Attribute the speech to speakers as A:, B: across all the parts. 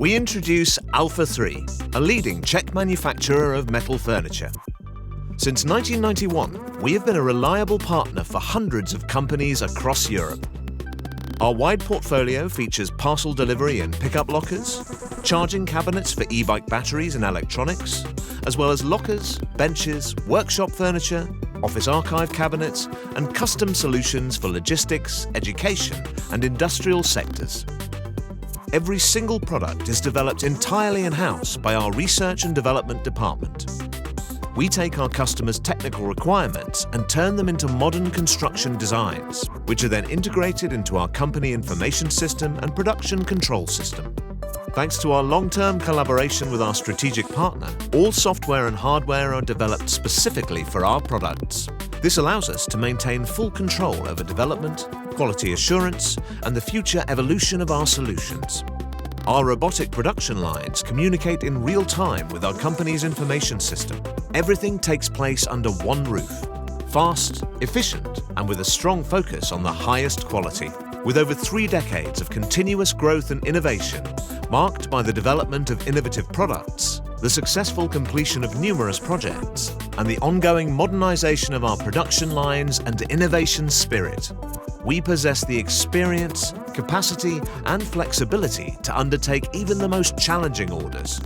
A: we introduce ALFA 3, a leading Czech manufacturer of metal furniture. Since 1991, we have been a reliable partner for hundreds of companies across Europe. Our wide portfolio features parcel delivery and pickup lockers, charging cabinets for e-bike batteries and electronics, as well as lockers, benches, workshop furniture, office archive cabinets, and custom solutions for logistics, education, and industrial sectors. Every single product is developed entirely in-house by our research and development department. We take our customers' technical requirements and turn them into modern construction designs, which are then integrated into our company information system and production control system. Thanks to our long-term collaboration with our strategic partner, all software and hardware are developed specifically for our products. This allows us to maintain full control over development, quality assurance, and the future evolution of our solutions. Our robotic production lines communicate in real time with our company's information system. Everything takes place under one roof. Fast, efficient, and with a strong focus on the highest quality. With over 3 decades of continuous growth and innovation, marked by the development of innovative products, the successful completion of numerous projects, and the ongoing modernization of our production lines and innovation spirit, we possess the experience, capacity, and flexibility to undertake even the most challenging orders.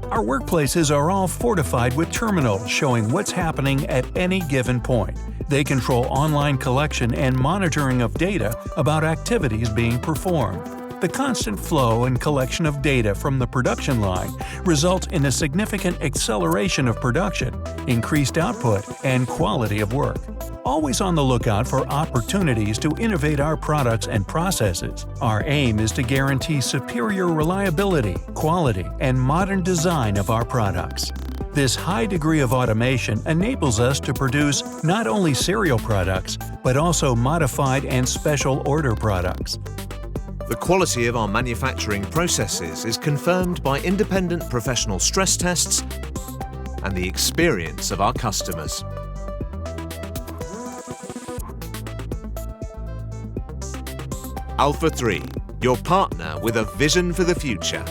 B: Our workplaces are all fortified with terminals showing what's happening at any given point. They control online collection and monitoring of data about activities being performed. The constant flow and collection of data from the production line results in a significant acceleration of production, increased output, and quality of work. Always on the lookout for opportunities to innovate our products and processes, our aim is to guarantee superior reliability, quality, and modern design of our products. This high degree of automation enables us to produce not only serial products, but also modified and special order products.
A: The quality of our manufacturing processes is confirmed by independent professional stress tests and the experience of our customers. ALFA 3, your partner with a vision for the future.